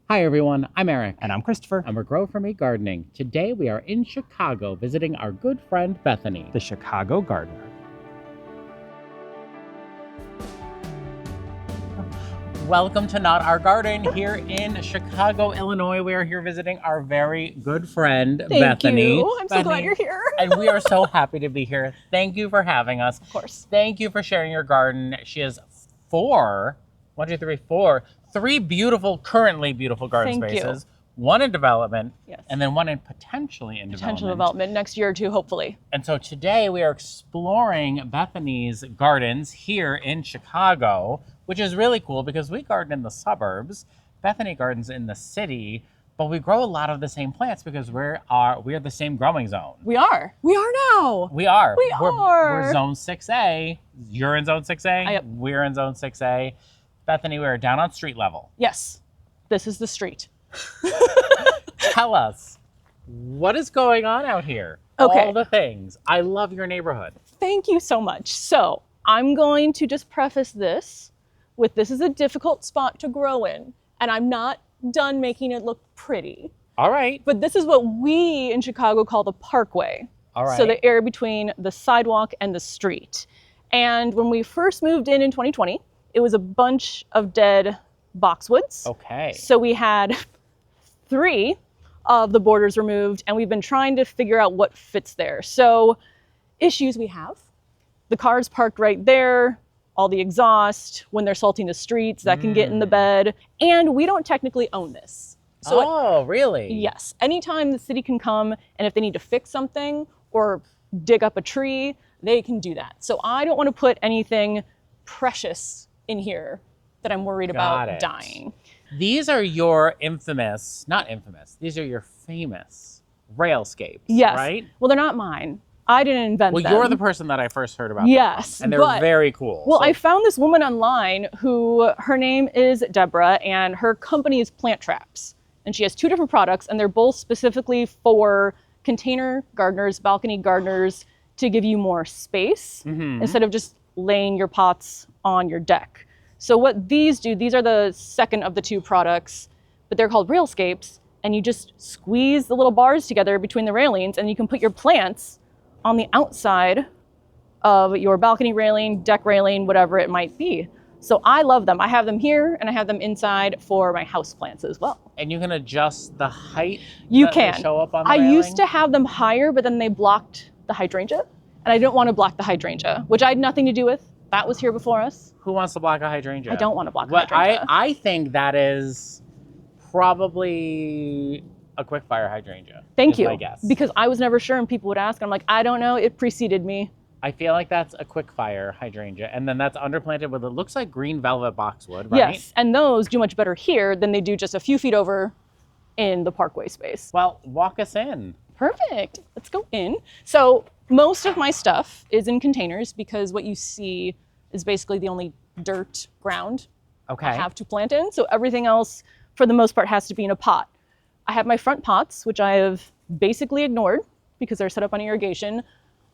Hi everyone, I'm Eric. And I'm Christopher. And we're Grow For Me Gardening. Today we are in Chicago visiting our good friend Bethany, the Chicago gardener. Welcome to Not Our Garden here in Chicago, Illinois. We are here visiting our very good friend Bethany. Thank you. I'm so glad you're here. And we are so happy to be here. Thank you for having us. Of course. Thank you for sharing your garden. She has three beautiful, currently beautiful garden spaces. One in development, yes, and then one in potential development next year or two, hopefully. And so today we are exploring Bethany's gardens here in Chicago, which is really cool because we garden in the suburbs. Bethany gardens in the city, but we grow a lot of the same plants because we're the same growing zone. We are now. We're zone 6A. You're in zone 6A. Yep. We're in zone 6A. Bethany, we are down on street level. Yes, this is the street. Tell us, what is going on out here? Okay. All the things. I love your neighborhood. Thank you so much. So I'm going to just preface this with this is a difficult spot to grow in, and I'm not done making it look pretty. All right. But this is what we in Chicago call the parkway. All right. So the area between the sidewalk and the street. And when we first moved in 2020, it was a bunch of dead boxwoods. Okay. So we had 3 of the borders removed, and we've been trying to figure out what fits there. So issues we have, the cars parked right there, all the exhaust, when they're salting the streets, that can get in the bed, and we don't technically own this. So really? Yes. Anytime the city can come, and if they need to fix something or dig up a tree, they can do that. So I don't want to put anything precious in here that I'm worried about dying. These are your these are your famous Railscapes, yes, right? Well, they're not mine. I didn't invent them. Well, you're the person that I first heard about. Yes. And they're very cool. Well, I found this woman online who, her name is Deborah, and her company is Plant Traps. And she has 2 different products, and they're both specifically for container gardeners, balcony gardeners, to give you more space instead of just laying your pots on your deck. So what these do, these are the second of the 2 products, but they're called Railscapes, and you just squeeze the little bars together between the railings, and you can put your plants on the outside of your balcony railing, deck railing, whatever it might be. So I love them. I have them here, and I have them inside for my house plants as well. And you can adjust the height you that can. They show up on the I railing? used to have them higher, but then they blocked the hydrangea, and I didn't want to block the hydrangea, which I had nothing to do with. That was here before us. Who wants to block a hydrangea? I don't want to block a hydrangea. I think that is probably a quick fire hydrangea. Thank you. My guess. Because I was never sure, and people would ask, I'm like, I don't know, it preceded me. I feel like that's a quick fire hydrangea, and then that's underplanted with, it looks like green velvet boxwood, right? Yes, and those do much better here than they do just a few feet over in the parkway space. Well, walk us in. Perfect. Let's go in. So most of my stuff is in containers because what you see is basically the only dirt ground I have to plant in. So everything else, for the most part, has to be in a pot. I have my front pots, which I have basically ignored because they're set up on irrigation.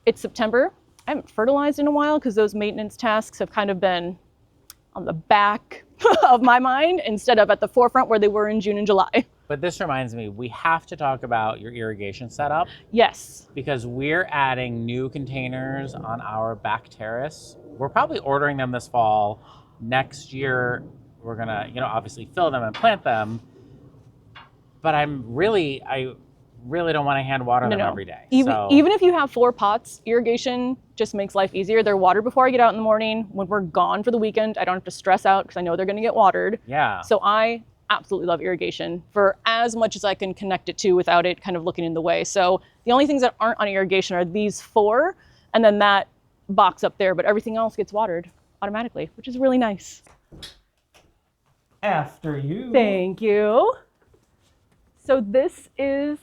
It's September. I haven't fertilized in a while because those maintenance tasks have kind of been on the back of my mind instead of at the forefront where they were in June and July. But this reminds me, we have to talk about your irrigation setup. Yes. Because we're adding new containers on our back terrace. We're probably ordering them this fall. Next year, we're gonna, obviously fill them and plant them. But I really don't want to hand water them every day. Even if you have 4 pots, irrigation just makes life easier. They're watered before I get out in the morning. When we're gone for the weekend, I don't have to stress out because I know they're going to get watered. Yeah. So I absolutely love irrigation for as much as I can connect it to without it kind of looking in the way. So the only things that aren't on irrigation are these 4, and then that box up there, but everything else gets watered automatically, which is really nice. After you. Thank you. So this is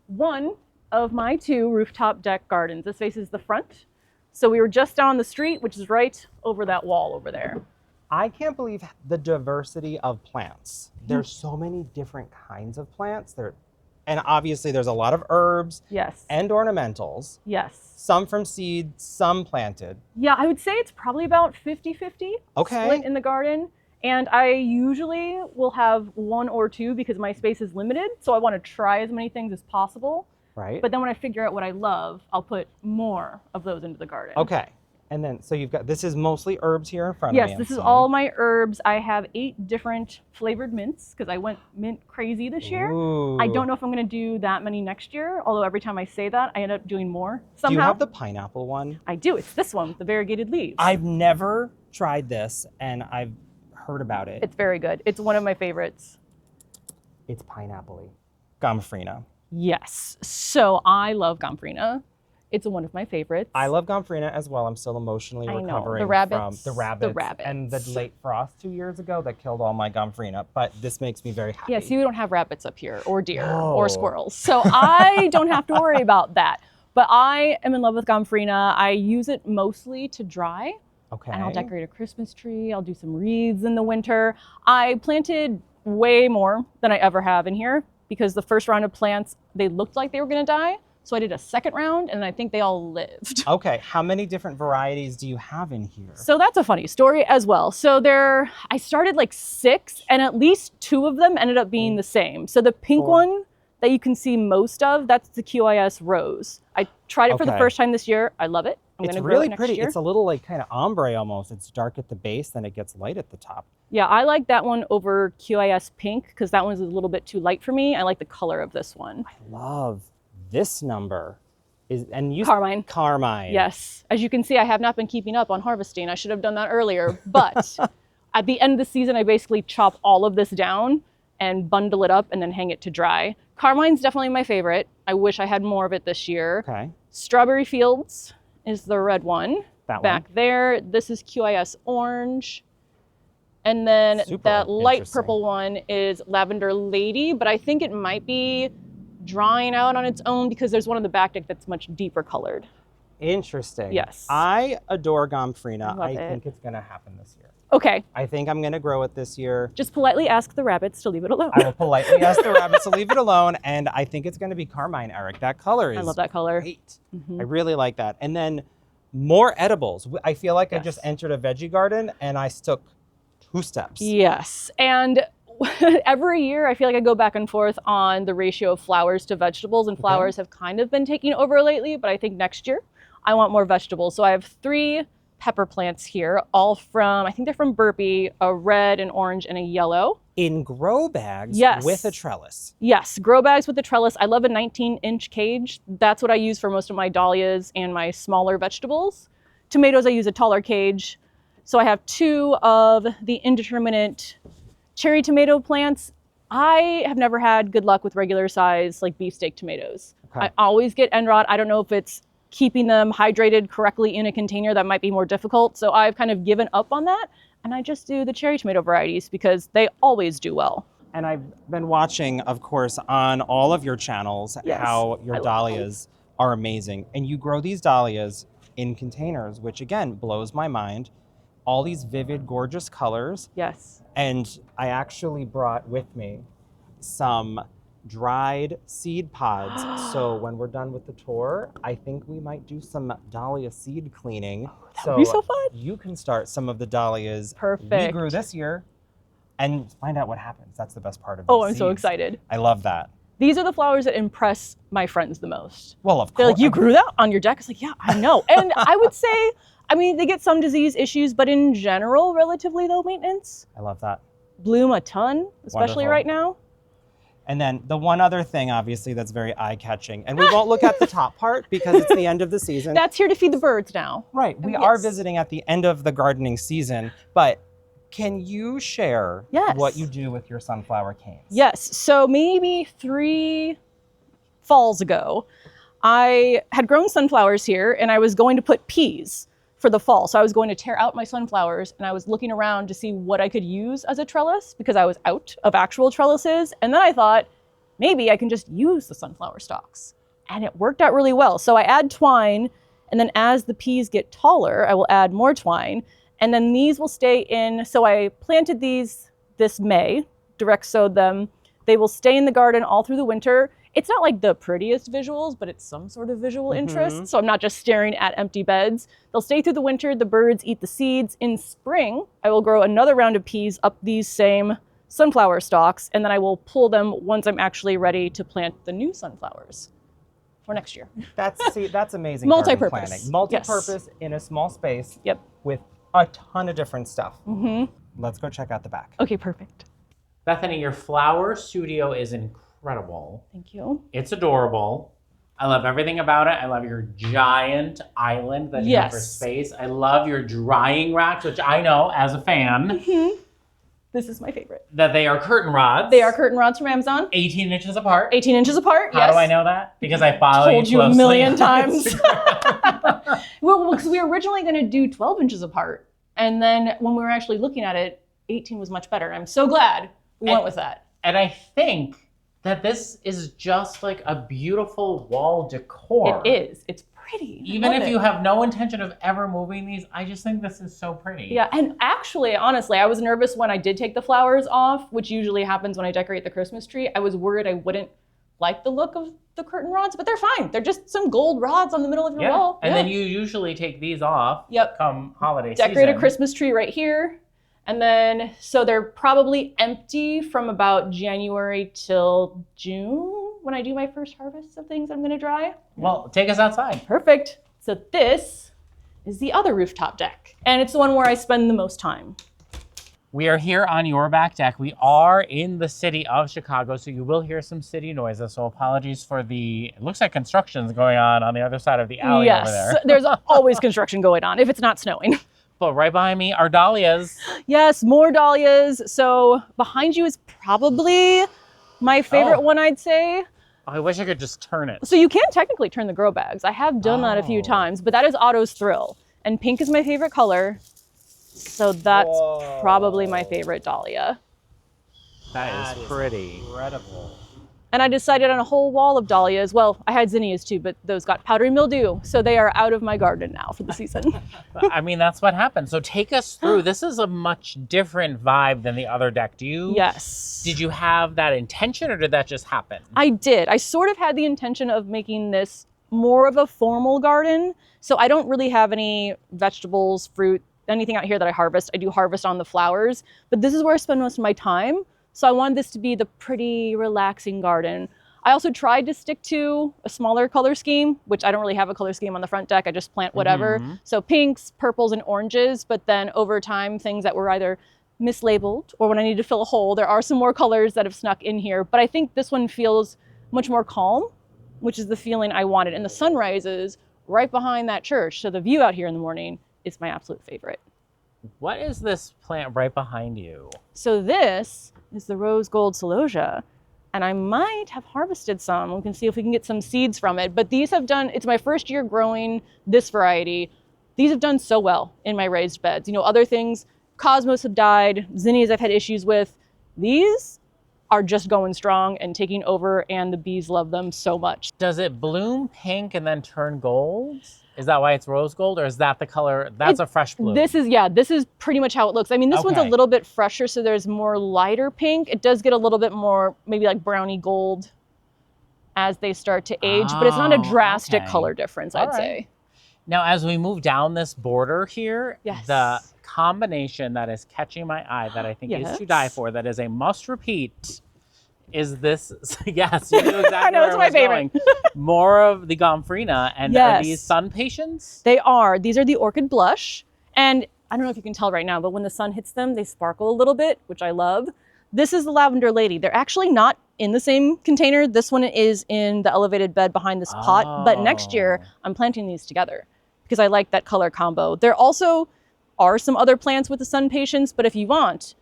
one of my 2 rooftop deck gardens. This faces the front. So we were just down the street, which is right over that wall over there. I can't believe the diversity of plants. There's so many different kinds of plants. And obviously there's a lot of herbs and ornamentals. Yes. Some from seed, some planted. Yeah, I would say it's probably about 50-50 split in the garden. And I usually will have 1 or 2 because my space is limited. So I want to try as many things as possible. Right. But then when I figure out what I love, I'll put more of those into the garden. Okay. And then, so you've got, this is mostly herbs here in front of me. Yes, this is all my herbs. I have 8 different flavored mints because I went mint crazy this year. Ooh. I don't know if I'm going to do that many next year, although every time I say that, I end up doing more somehow. Do you have the pineapple one? I do. It's this one with the variegated leaves. I've never tried this, and I've heard about it. It's very good. It's one of my favorites. It's pineapple-y. Gomphrena. Yes. So I love Gomphrena. It's one of my favorites. I love Gomphrena as well. I'm still emotionally recovering the rabbits, from the rabbits and the late frost 2 years ago that killed all my Gomphrena, but this makes me very happy. Yeah, see, we don't have rabbits up here, or deer, or squirrels. So I don't have to worry about that. But I am in love with Gomphrena. I use it mostly to dry. Okay. And I'll decorate a Christmas tree. I'll do some wreaths in the winter. I planted way more than I ever have in here because the first round of plants, they looked like they were going to die. So I did a second round, and I think they all lived. Okay, how many different varieties do you have in here? So that's a funny story as well. So I started like 6, and at least 2 of them ended up being the same. So the pink one that you can see most of, that's the QIS Rose. I tried it for the first time this year. I love it. It's really pretty. It's a little like kind of ombre almost. It's dark at the base, then it gets light at the top. Yeah, I like that one over QIS Pink because that one's a little bit too light for me. I like the color of this one. I love this number. Carmine. Carmine. Yes. As you can see, I have not been keeping up on harvesting. I should have done that earlier. But at the end of the season, I basically chop all of this down and bundle it up and then hang it to dry. Carmine's definitely my favorite. I wish I had more of it this year. Okay. Strawberry Fields is the red one. That back one. there. This is QIS Orange. And then that light purple one is Lavender Lady, but I think it might be drying out on its own because there's one on the back deck that's much deeper colored. Interesting. Yes. I adore Gomphrena. I think it's going to happen this year. Okay. I think I'm going to grow it this year. Just politely ask the rabbits to leave it alone. I will politely ask the rabbits to leave it alone, and I think it's going to be Carmine, Eric. That color is I love that color. Great. I really like that. And then more edibles. I feel like I just entered a veggie garden, and I took 2 steps. Yes. And every year I feel like I go back and forth on the ratio of flowers to vegetables, and flowers have kind of been taking over lately, but I think next year I want more vegetables. So I have 3 pepper plants here, all from, I think they're from Burpee, a red, an orange, and a yellow. In grow bags with a trellis. Yes, grow bags with a trellis. I love a 19-inch cage. That's what I use for most of my dahlias and my smaller vegetables. Tomatoes, I use a taller cage. So I have 2 of the indeterminate cherry tomato plants. I have never had good luck with regular size, like beefsteak tomatoes. Okay. I always get end rot. I don't know if it's keeping them hydrated correctly in a container. That might be more difficult. So I've kind of given up on that. And I just do the cherry tomato varieties because they always do well. And I've been watching, of course, on all of your channels, how your dahlias are amazing. And you grow these dahlias in containers, which again, blows my mind. All these vivid, gorgeous colors. Yes. And I actually brought with me some dried seed pods. So when we're done with the tour, I think we might do some dahlia seed cleaning. That would be so fun. You can start some of the dahlias we grew this year and find out what happens. That's the best part of these I'm so excited. I love that. These are the flowers that impress my friends the most. Well, of course. They're like, you grew that on your deck? It's like, yeah, I know. And I would say, I mean, they get some disease issues, but in general, relatively low maintenance. I love that. Bloom a ton, especially right now. And then the one other thing, obviously, that's very eye-catching, and we won't look at the top part because it's the end of the season. That's here to feed the birds now. Right. We are visiting at the end of the gardening season, but can you share what you do with your sunflower canes? Yes. So maybe 3 falls ago, I had grown sunflowers here, and I was going to put peas for the fall. So I was going to tear out my sunflowers, and I was looking around to see what I could use as a trellis because I was out of actual trellises. And then I thought, maybe I can just use the sunflower stalks. And it worked out really well. So I add twine, and then as the peas get taller, I will add more twine. And then these will stay in. So I planted these this May, direct sowed them. They will stay in the garden all through the winter. It's not like the prettiest visuals, but it's some sort of visual interest. So I'm not just staring at empty beds. They'll stay through the winter. The birds eat the seeds. In spring, I will grow another round of peas up these same sunflower stalks, and then I will pull them once I'm actually ready to plant the new sunflowers for next year. That's amazing. Multi-purpose. Garden planning. Multi-purpose in a small space. Yep. With a ton of different stuff. Let's go check out the back. Okay, perfect. Bethany, your flower studio is incredible. Thank you. It's adorable. I love everything about it. I love your giant island that you have for space. I love your drying racks, which I know as a fan. This is my favorite. That they are curtain rods. They are curtain rods from Amazon. 18 inches apart. 18 inches apart, How do I know that? Because I follow you closely. Told you a million times. Well, because we were originally going to do 12 inches apart. And then when we were actually looking at it, 18 was much better. I'm so glad we went with that. And I think that this is just like a beautiful wall decor. It is. It's pretty. Even if you have no intention of ever moving these, I just think this is so pretty. Yeah, and actually, honestly, I was nervous when I did take the flowers off, which usually happens when I decorate the Christmas tree. I was worried I wouldn't like the look of the curtain rods, but they're fine. They're just some gold rods on the middle of your wall. And then you usually take these off come holiday season. Decorate a Christmas tree right here. And then, so they're probably empty from about January till June when I do my first harvest of things I'm going to dry. Well, take us outside. Perfect. So this is the other rooftop deck. And it's the one where I spend the most time. We are here on your back deck. We are in the city of Chicago, so you will hear some city noises. So apologies for it looks like construction's going on the other side of the alley over there. Yes, there's always construction going on if it's not snowing. But right behind me are dahlias. Yes, more dahlias. So behind you is probably my favorite one, I'd say. I wish I could just turn it. So you can technically turn the grow bags. I have done that a few times, but that is Otto's Thrill. And pink is my favorite color. So that's probably my favorite dahlia. That is pretty. Incredible. And I decided on a whole wall of dahlias. Well, I had zinnias too, but those got powdery mildew. So they are out of my garden now for the season. I mean, that's what happened. So take us through. This is a much different vibe than the other deck. Did you have that intention or did that just happen? I did. I sort of had the intention of making this more of a formal garden. So I don't really have any vegetables, fruit, anything out here that I harvest. I do harvest on the flowers, but this is where I spend most of my time. So I wanted this to be the pretty, relaxing garden. I also tried to stick to a smaller color scheme, which I don't really have a color scheme on the front deck. I just plant whatever. So pinks, purples, and oranges. But then over time, things that were either mislabeled or when I needed to fill a hole, there are some more colors that have snuck in here. But I think this one feels much more calm, which is the feeling I wanted. And the sunrise is right behind that church. So the view out here in the morning is my absolute favorite. What is this plant right behind you? So this is the rose gold celosia. And I might have harvested some. We can see if we can get some seeds from it. But these have done, it's my first year growing this variety. These have done so well in my raised beds. You know, other things, cosmos have died, zinnias I've had issues with. These are just going strong and taking over, and the bees love them so much. Does it bloom pink and then turn gold? Is that why it's rose gold, or is that the color? That's a fresh bloom. This is pretty much how it looks. I mean, this one's a little bit fresher, so there's more lighter pink. It does get a little bit more, maybe like brownie gold as they start to age, but it's not a drastic color difference, I'd say. Now, as we move down this border here, the combination that is catching my eye that I think is to die for, that is a must repeat, is this. Yes, you knew exactly I know, where it's I my was favorite. going. More of the Gomphrena. And are these sun patients? They are. These are the orchid blush. And I don't know if you can tell right now, but when the sun hits them, they sparkle a little bit, which I love. This is the lavender lady. They're actually not in the same container. This one is in the elevated bed behind this pot. But next year, I'm planting these together because I like that color combo. There also are some other plants with the sun patients, but if you want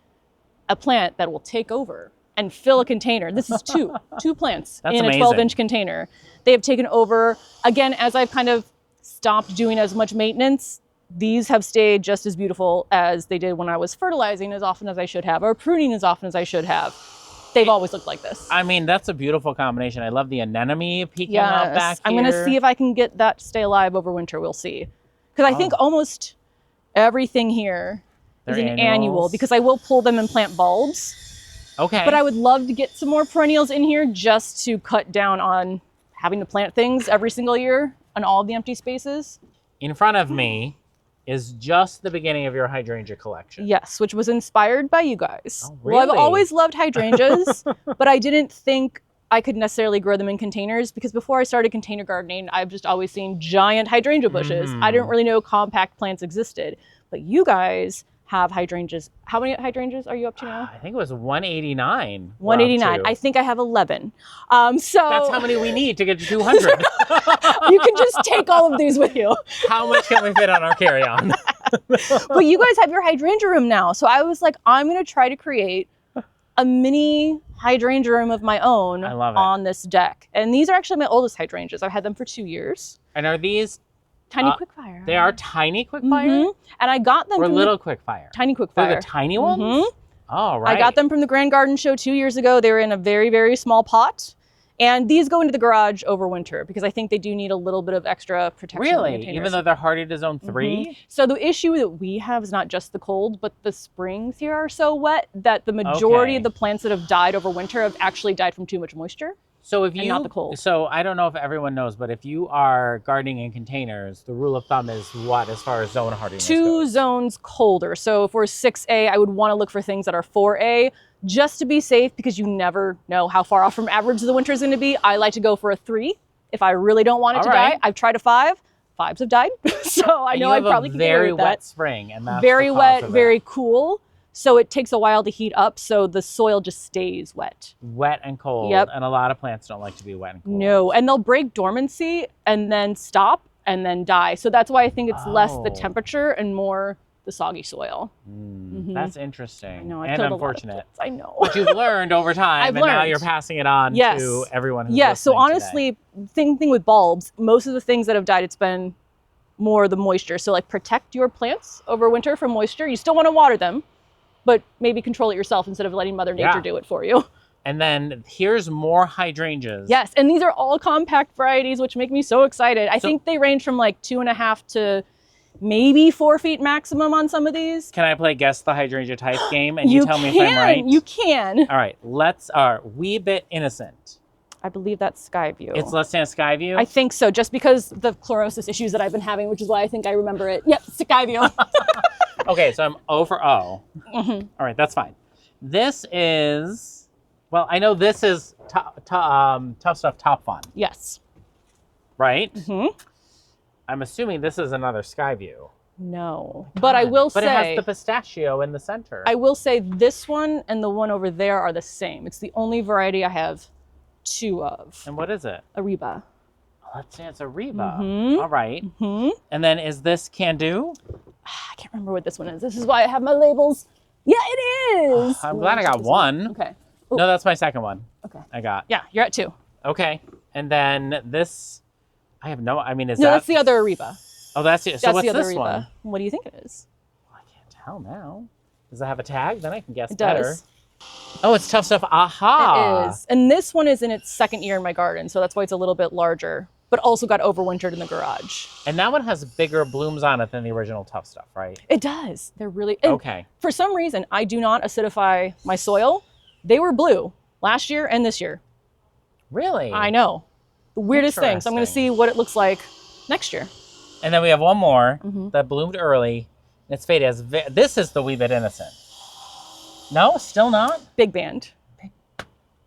a plant that will take over and fill a container, this is two plants in a 12-inch container. They have taken over. Again, as I've kind of stopped doing as much maintenance, these have stayed just as beautiful as they did when I was fertilizing as often as I should have, or pruning as often as I should have. They've always looked like this. I mean, that's a beautiful combination. I love the anemone peeking out back here. I'm going to see if I can get that to stay alive over winter. We'll see. Because I think almost everything here is an annual, because I will pull them and plant bulbs. Okay. But I would love to get some more perennials in here just to cut down on having to plant things every single year on all of the empty spaces. In front of me is just the beginning of your hydrangea collection. Yes, which was inspired by you guys. Oh, Well, I've really? always loved hydrangeas, but I didn't think I could necessarily grow them in containers because before I started container gardening, I've just always seen giant hydrangea bushes. I didn't really know compact plants existed, but you guys have hydrangeas. How many hydrangeas are you up to now? I think it was 189. 189. I think I have 11. So That's how many we need to get to 200. you can just take all of these with you. How much can we fit on our carry-on? But you guys have your hydrangea room now. So I was like, I'm going to try to create a mini hydrangea room of my own I love it. on this deck. And these are actually my oldest hydrangeas. I've had them for 2 years. And are these, Tiny quickfire. they are tiny quickfire? And I got them Or from little quickfire? tiny They're quickfire. the tiny ones? Oh, right. I got them from the Grand Garden Show 2 years ago. They were in a very, very small pot. And these go into the garage over winter because I think they do need a little bit of extra protection. in the Really? containers. Even though they're hardy to zone 3? So the issue that we have is not just the cold, but the springs here are so wet that the majority Okay. of the plants that have died over winter have actually died from too much moisture. So if And you, not the cold. So I don't know if everyone knows, but if you are gardening in containers, the rule of thumb is what as far as zone hardiness 2 goes? zones colder. So if we're 6A, I would want to look for things that are 4A just to be safe because you never know how far off from average the winter is going to be. I like to go for a 3 if I really don't want it to All right. die. I've tried a 5. 5s have died. So I And know you I have probably a can get away very with wet that. spring, and that's Very the cause wet, of it. very cool. So it takes a while to heat up, so the soil just stays wet. Wet and cold. Yep. And a lot of plants don't like to be wet and cold. No, and they'll break dormancy and then stop and then die. So that's why I think it's less the Oh. temperature and more the soggy soil. That's interesting. I know, I and killed a lot of unfortunate. plants. I know. But you've learned over time, I've and now learned. you're passing it on Yes. to everyone who's Yeah, so listening today. honestly, thing with bulbs, most of the things that have died, it's been more the moisture. So like protect your plants over winter from moisture. You still want to water them, but maybe control it yourself instead of letting Mother Nature Yeah. do it for you. And then here's more hydrangeas. Yes, and these are all compact varieties, which make me so excited. I think they range from like 2.5 to maybe 4 feet maximum on some of these. Can I play guess the hydrangea type game and you tell me if I'm right? You can. All right, let's wee bit innocent. I believe that's Skyview. It's Let's Dance Skyview. I think so, just because the chlorosis issues that I've been having, which is why I think I remember it. Yep, Skyview. Okay, so I'm O for O. All right, that's fine. This is, well, I know this is Tough Stuff Top Fun, Yes. right? I'm assuming this is another Skyview. No. But I will But say, it has the pistachio in the center. I will say this one and the one over there are the same. It's the only variety I have 2 of. And what is it? Ariba. Let's Dance Ariba. All right. Hmm? And then is this Can Do? I can't remember what this one is. This is why I have my labels. Yeah, it is. I'm glad I got one. Okay. No, that's my second one. Okay. I got. Yeah, you're at 2. Okay. And then this, I have no, I mean, is No, that? that's the other Ariba. Oh, that's it. So That's what's the other this Ariba. one? What do you think it is? I can't tell now. Does it have a tag? Then I can guess It better. does. Oh, it's Tough Stuff. Aha. It is. And this one is in its 2nd year in my garden, so that's why it's a little bit larger, but also got overwintered in the garage. And that one has bigger blooms on it than the original Tough Stuff, right? It does. They're really and Okay. For some reason, I do not acidify my soil. They were blue last year and this year. Really? I know. The weirdest thing. So I'm going to Interesting. see what it looks like next year. And then we have one more Mm-hmm. that bloomed early. And it's faded. This is the Wee Bit Innocent. No, still not? Big band.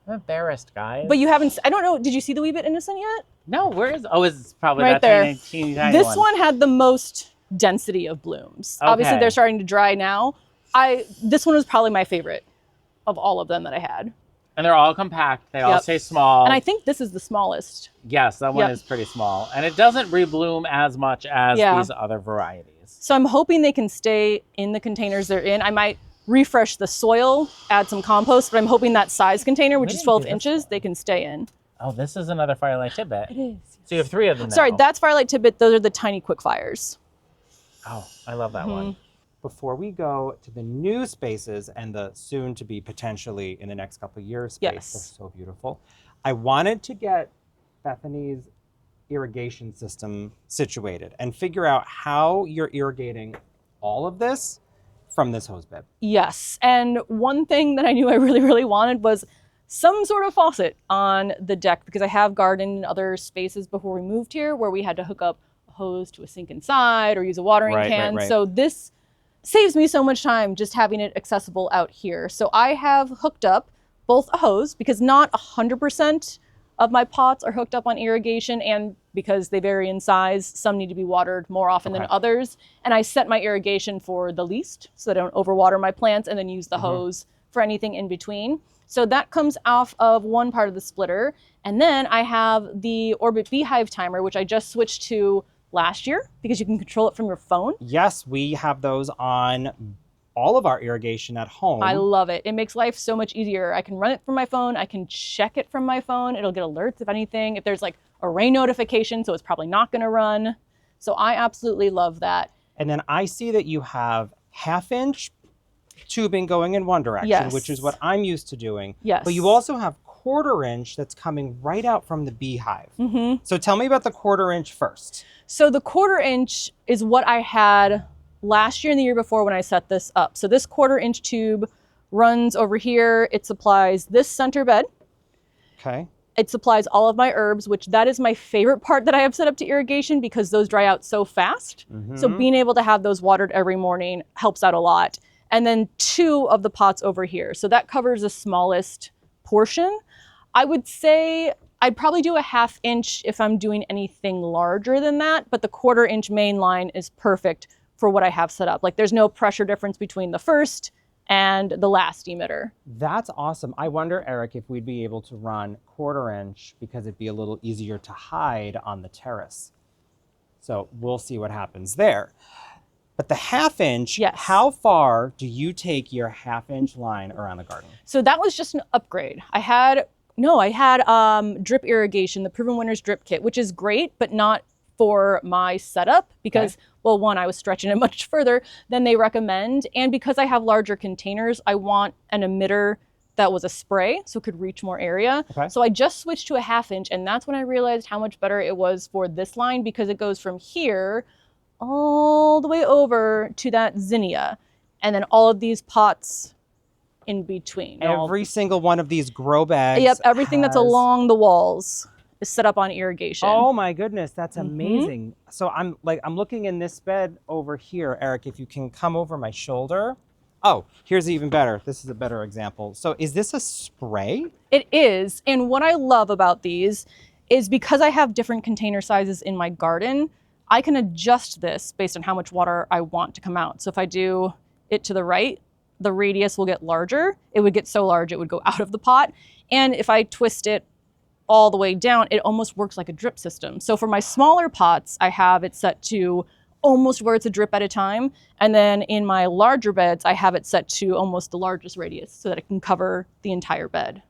I'm embarrassed, guys. But you haven't, I don't know, did you see the Wee Bit Innocent yet? No, where is, oh, it's probably Right that there. teeny tiny This one had the most density of blooms. Obviously, Okay. they're starting to dry now. This one was probably my favorite of all of them that I had. And they're all compact. They all Yep. stay small. And I think this is the smallest. Yes, that one Yep. is pretty small. And it doesn't rebloom as much as Yeah. these other varieties. So I'm hoping they can stay in the containers they're in. I might refresh the soil, add some compost, but I'm hoping that size container, which Where is did 12 you do this inches, one? they can stay in. Oh, this is another Firelight Tidbit. It is. So you have 3 of them now. Sorry, that's Firelight Tidbit. Those are the tiny quickfires. Oh, I love that one. Before we go to the new spaces and the soon to be potentially in the next couple of years space, Yes. they're so beautiful. I wanted to get Bethany's irrigation system situated and figure out how you're irrigating all of this from this hose bib. Yes. And one thing that I knew I really, really wanted was some sort of faucet on the deck, because I have gardened in other spaces before we moved here where we had to hook up a hose to a sink inside or use a watering can. Right. So this saves me so much time just having it accessible out here. So I have hooked up both a hose, because not 100% of my pots are hooked up on irrigation, and because they vary in size, some need to be watered more often than others. And I set my irrigation for the least so that I don't overwater my plants, and then use the hose for anything in between. So that comes off of one part of the splitter. And then I have the Orbit Beehive timer, which I just switched to last year because you can control it from your phone. Yes, we have those on all of our irrigation at home. I love it. It makes life so much easier. I can run it from my phone. I can check it from my phone. It'll get alerts if anything. If there's like a rain notification, so it's probably not going to run. So I absolutely love that. And then I see that you have 1/2-inch tubing going in one direction, which is what I'm used to doing. Yes. But you also have 1/4-inch that's coming right out from the beehive. So tell me about the 1/4-inch first. So the 1/4-inch is what I had last year and the year before when I set this up. So this 1/4-inch tube runs over here. It supplies this center bed. Okay. It supplies all of my herbs, which that is my favorite part that I have set up to irrigation, because those dry out so fast. So being able to have those watered every morning helps out a lot. And then 2 of the pots over here. So that covers the smallest portion. I would say I'd probably do a 1/2-inch if I'm doing anything larger than that, but the 1/4-inch main line is perfect for what I have set up. Like, there's no pressure difference between the first and the last emitter. That's awesome. I wonder, Eric, if we'd be able to run 1/4-inch, because it'd be a little easier to hide on the terrace. So we'll see what happens there. But the 1/2-inch, how far do you take your 1/2-inch line around the garden? So that was just an upgrade. I had drip irrigation, the Proven Winners drip kit, which is great, but not for my setup, because, well, one, I was stretching it much further than they recommend. And because I have larger containers, I want an emitter that was a spray, so it could reach more area. So I just switched to a 1/2-inch, and that's when I realized how much better it was for this line, because it goes from here all the way over to that zinnia, and then all of these pots in between. Every single one of these grow bags. Yep, everything that's along the walls is set up on irrigation. Oh my goodness, that's amazing. So I'm looking in this bed over here, Eric, if you can come over my shoulder. Oh, here's even better. This is a better example. So is this a spray? It is, and what I love about these is because I have different container sizes in my garden, I can adjust this based on how much water I want to come out. So if I do it to the right, the radius will get larger. It would get so large it would go out of the pot. And if I twist it all the way down, it almost works like a drip system. So for my smaller pots, I have it set to almost where it's a drip at a time. And then in my larger beds, I have it set to almost the largest radius so that it can cover the entire bed.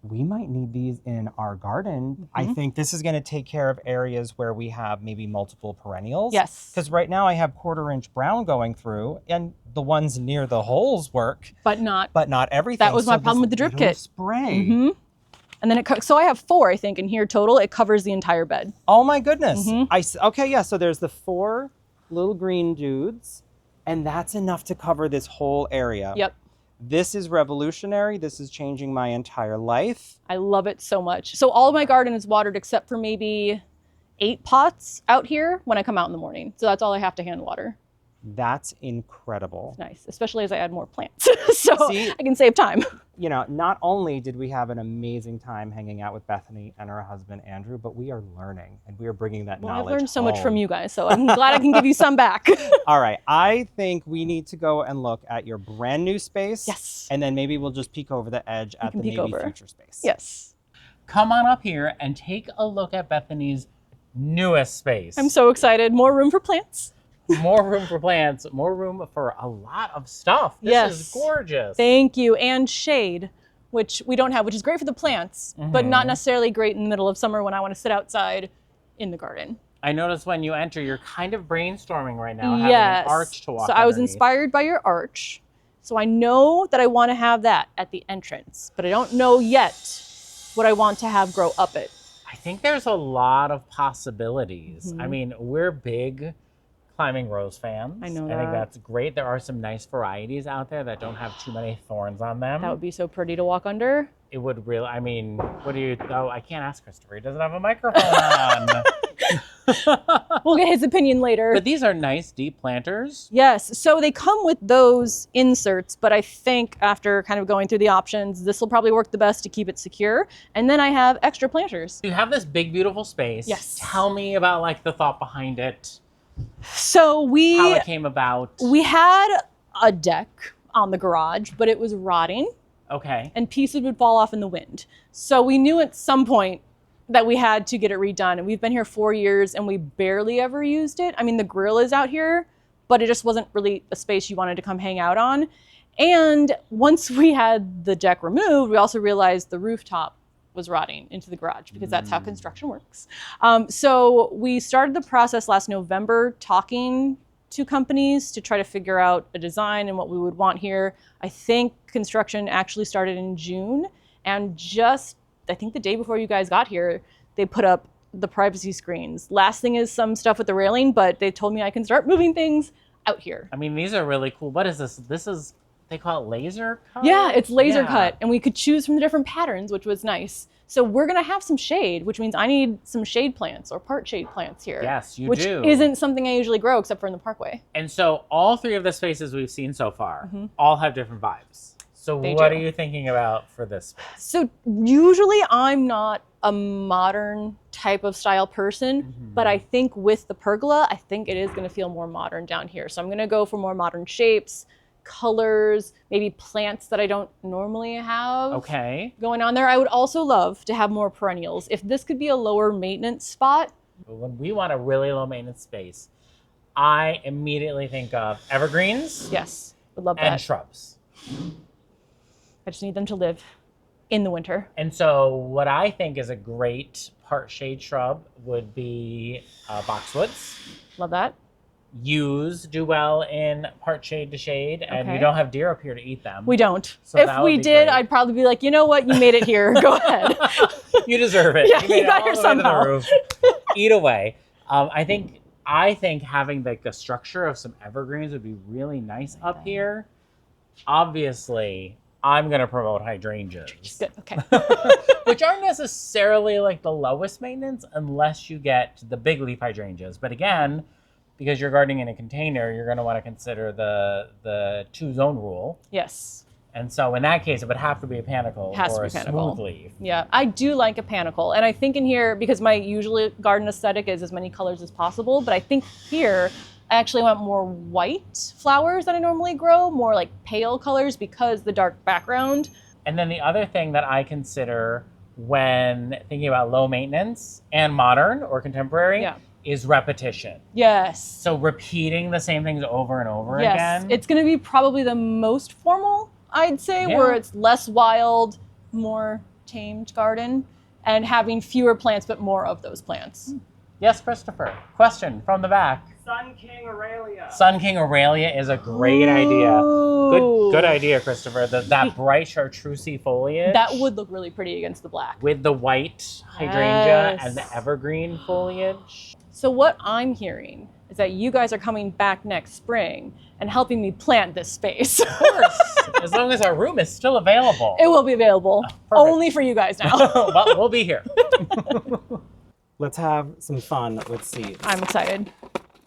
We might need these in our garden. I think this is going to take care of areas where we have maybe multiple perennials. Yes. Because right now I have 1/4-inch brown going through, and the ones near the holes work. But not everything. That was my problem with the drip kit. Spray. And then so I have 4, I think, in here total. It covers the entire bed. Oh my goodness. Okay, yeah, so there's the 4 little green dudes, and that's enough to cover this whole area. Yep. This is revolutionary. This is changing my entire life. I love it so much. So all of my garden is watered except for maybe 8 pots out here when I come out in the morning. So that's all I have to hand water. That's incredible. It's nice, especially as I add more plants. So See, I can save time. You know, not only did we have an amazing time hanging out with Bethany and her husband, Andrew, but we are learning, and we are bringing that knowledge I've learned so much home. from you guys, so I'm glad I can give you some back. All right, I think we need to go and look at your brand new space. Yes. And then maybe we'll just peek over the edge at the maybe future space. Yes. Come on up here and take a look at Bethany's newest space. I'm so excited. More room for plants. More room for plants, more room for a lot of stuff. This is gorgeous. Thank you. And shade, which we don't have, which is great for the plants, but not necessarily great in the middle of summer when I want to sit outside in the garden. I noticed when you enter, you're kind of brainstorming right now, having an arch to walk So I was underneath. inspired by your arch. So I know that I want to have that at the entrance, but I don't know yet what I want to have grow up it. I think there's a lot of possibilities. I mean, we're big climbing rose fans. I know I think that's great. There are some nice varieties out there that don't have too many thorns on them. That would be so pretty to walk under. It would really, I mean, what do you, oh, I can't ask Christopher. He doesn't have a microphone on. We'll get his opinion later. But these are nice deep planters. Yes, so they come with those inserts, but I think after kind of going through the options, this will probably work the best to keep it secure. And then I have extra planters. You have this big, beautiful space. Yes. Tell me about like the thought behind it, So how it came about. we had a deck on the garage, but it was rotting Okay. and pieces would fall off in the wind. So we knew at some point that we had to get it redone. And we've been here 4 years and we barely ever used it. I mean, the grill is out here, but it just wasn't really a space you wanted to come hang out on. And once we had the deck removed, we also realized the rooftop was rotting into the garage because that's how construction works. So we started the process last November, talking to companies to try to figure out a design and what we would want here. I think construction actually started in June, and just I think the day before you guys got here, they put up the privacy screens. Last thing is some stuff with the railing, but they told me I can start moving things out here. I mean, these are really cool. What is this? This is, they call it laser cut? Yeah, it's laser Yeah. cut, and we could choose from the different patterns, which was nice. So we're gonna have some shade, which means I need some shade plants or part shade plants here. Yes, you which do. isn't something I usually grow except for in the parkway. And so all three of the spaces we've seen so far all have different vibes. So They what do. are you thinking about for this space? So usually I'm not a modern type of style person, but I think with the pergola, I think it is gonna feel more modern down here. So I'm gonna go for more modern shapes, colors, maybe plants that I don't normally have Okay. going on there. I would also love to have more perennials. If this could be a lower maintenance spot, When we want a really low maintenance space, I immediately think of evergreens yes, would love and that. shrubs. I just need them to live in the winter. And so what I think is a great part shade shrub would be boxwoods. Love that. Yews do well in part shade to shade, and you Okay. don't have deer up here to eat them. We don't. So that If would we be did, great. I'd probably be like, you know what? You made it here. Go ahead. You deserve it. Yeah, you made you it got all here the way to the somehow. roof. Eat away. I think having like the structure of some evergreens would be really nice up here. Obviously, I'm gonna promote hydrangeas, Good. Okay. which aren't necessarily like the lowest maintenance unless you get the big leaf hydrangeas. But again, because you're gardening in a container, you're gonna want to consider the 2-zone rule. Yes. And so in that case, it would have to be a panicle Has to or be a panicle. smooth leaf. Yeah, I do like a panicle. And I think in here, because my usual garden aesthetic is as many colors as possible, but I think here I actually want more white flowers than I normally grow, more like pale colors because the dark background. And then the other thing that I consider when thinking about low maintenance and modern or contemporary Yeah. is repetition. Yes. So repeating the same things over and over Yes. again. It's going to be probably the most formal, I'd say, Yeah. where it's less wild, more tamed garden, and having fewer plants, but more of those plants. Yes, Christopher. Question from the back. Sun King Aurelia. Sun King Aurelia is a great idea. Ooh. Good idea, Christopher. That bright chartreusey foliage. That would look really pretty against the black. with the white hydrangea Yes. and the evergreen foliage. So what I'm hearing is that you guys are coming back next spring and helping me plant this space. Of course, as long as our room is still available. It will be available only for you guys now. Well, we'll be here. Let's have some fun with seeds. I'm excited.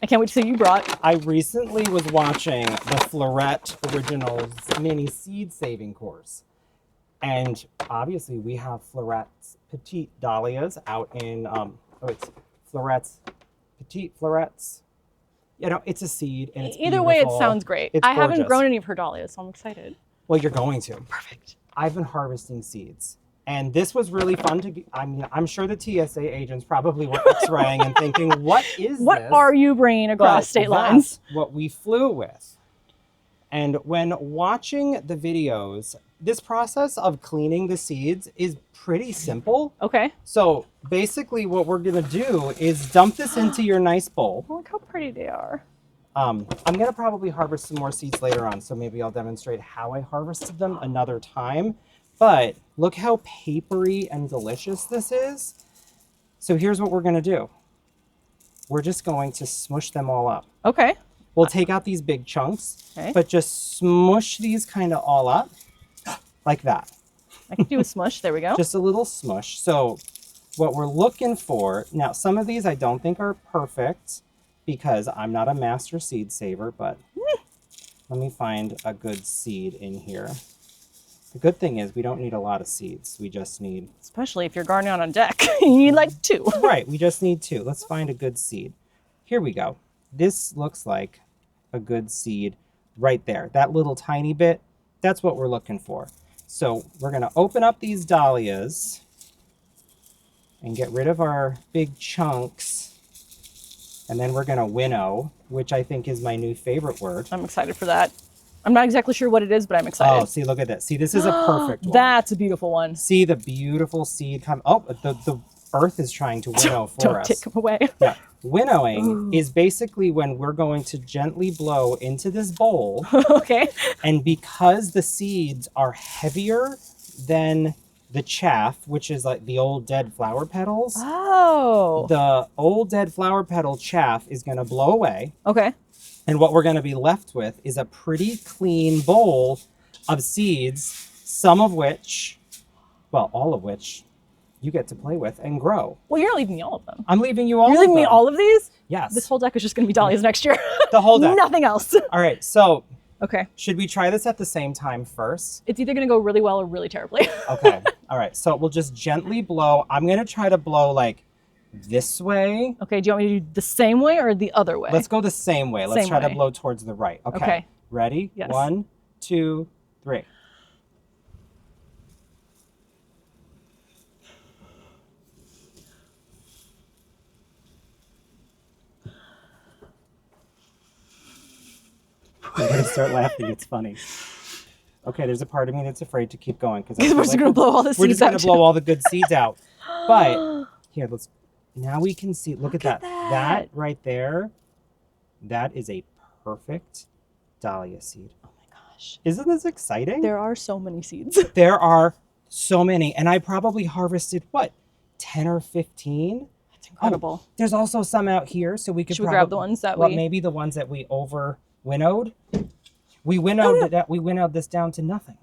I can't wait to see what you brought. I recently was watching the Floret Originals mini seed saving course. And obviously we have Floret's Petite Dahlias out in, it's Floret's Petite Florets. You know, it's a seed and it's Either way, it beautiful. sounds great. It's I haven't gorgeous. grown any of her dahlias, so I'm excited. Well, you're going to. Perfect. I've been harvesting seeds. And this was really fun to, I mean, I'm sure the TSA agents probably were x-raying and thinking, what is What this? are you bringing across But state lines? that's what we flew with. And when watching the videos, this process of cleaning the seeds is pretty simple. Okay. So basically what we're gonna do is dump this into your nice bowl. Look how pretty they are. I'm gonna probably harvest some more seeds later on, so maybe I'll demonstrate how I harvested them another time. But look how papery and delicious this is. So here's what we're gonna do. we're just going to smush them all up. Okay. We'll take out these big chunks, Okay. but just smush these kind of all up like that. I can do a smush. There we go. Just a little smush. So what we're looking for, now some of these I don't think are perfect because I'm not a master seed saver, but let me find a good seed in here. The good thing is we don't need a lot of seeds. We just need... Especially if you're gardening on a deck. You need like 2. Right, we just need 2. Let's find a good seed. Here we go. This looks like a good seed right there. That little tiny bit, that's what we're looking for. So we're going to open up these dahlias and get rid of our big chunks. And then we're going to winnow, which I think is my new favorite word. I'm excited for that. I'm not exactly sure what it is, but I'm excited. Oh, see, look at this. See, this is a perfect one. That's a beautiful one. See the beautiful seed come. Oh, the earth is trying to winnow for Don't us. take them away. Yeah. Winnowing is basically when we're going to gently blow into this bowl. Okay. And because the seeds are heavier than the chaff, which is like the old dead flower petals, Oh. the old dead flower petal chaff is going to blow away. Okay. And what we're going to be left with is a pretty clean bowl of seeds, some of which, well, all of which you get to play with and grow. Well, you're not leaving me all of them. I'm leaving you all You're of leaving me them. all of these? Yes. This whole deck is just going to be dahlias next year. The whole deck. Nothing else. All right. So Okay. should we try this at the same time first? It's either going to go really well or really terribly. Okay. All right. So we'll just gently blow. I'm going to try to blow like this way. Okay. Do you want me to do the same way or the other way? Let's go the same way. Let's Same try to way. blow towards the right. Okay. Okay. Ready? Yes. 1, 2, 3. I'm going to start laughing. It's funny. Okay, there's a part of me that's afraid to keep going because We're just going to blow all the seeds out. we're just going to too. blow all the good seeds out. But here, let's. Now we can see. Look at that. That right there. That is a perfect dahlia seed. Oh my gosh. Isn't this exciting? There are so many seeds. There are so many, and I probably harvested what, 10 or 15. That's incredible. There's also some out here, so we could. Should we grab the ones that we? Maybe the ones that we over winnowed. We winnowed that. We winnowed this down to nothing.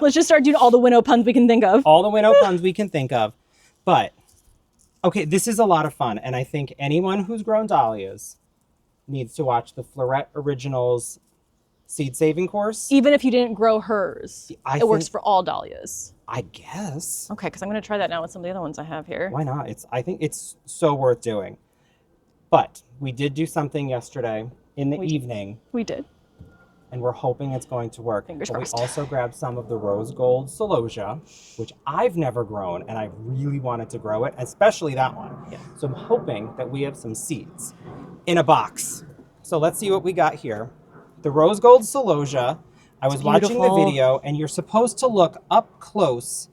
Let's just start doing all the winnow puns we can think of. All the winnow puns we can think of. But, okay, this is a lot of fun. And I think anyone who's grown dahlias needs to watch the Floret Originals seed saving course. Even if you didn't grow hers, I it works think- for all dahlias. I guess. Okay, because I'm going to try that now with some of the other ones I have here. Why not? I think it's so worth doing. But we did do something yesterday in the evening. We did. And we're hoping it's going to work. Fingers But crossed. we also grabbed some of the rose gold celosia, which I've never grown, and I really wanted to grow it, especially that one. Yeah. So I'm hoping that we have some seeds in a box. So let's see what we got here. The rose gold celosia. I was watching the beautiful. video, and you're supposed to look up close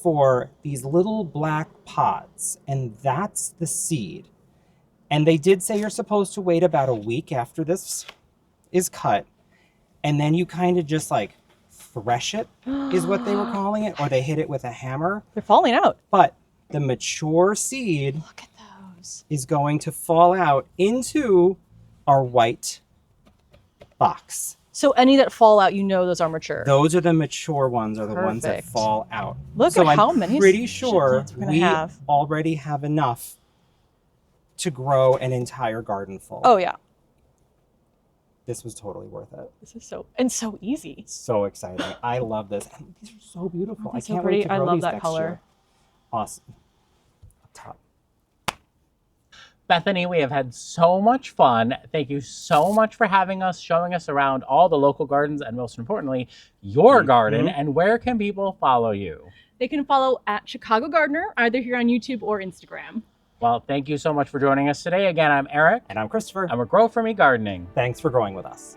for these little black pods, and that's the seed. And they did say you're supposed to wait about a week after this is cut. And then you kind of just like thresh it, is what they were calling it, or they hit it with a hammer. They're falling out. But the mature seed Look at those. is going to fall out into our white box. So any that fall out, you know those are mature. Those are the mature ones, are the ones that Perfect. fall out. Look so at I'm how many pretty sure plants we're gonna we have. already have enough to grow an entire garden full. Oh yeah. This was totally worth it. This is so easy. So exciting. I love this. And these are so beautiful. Oh, I so can't pretty. wait to I grow love these that next color. year. Awesome. Up top. Bethany, we have had so much fun. Thank you so much for having us, showing us around all the local gardens, and most importantly, your garden. And where can people follow you? They can follow at Chicago Gardener, either here on YouTube or Instagram. Well, thank you so much for joining us today. Again, I'm Eric, And I'm Christopher. and we're Grow For Me Gardening. Thanks for growing with us.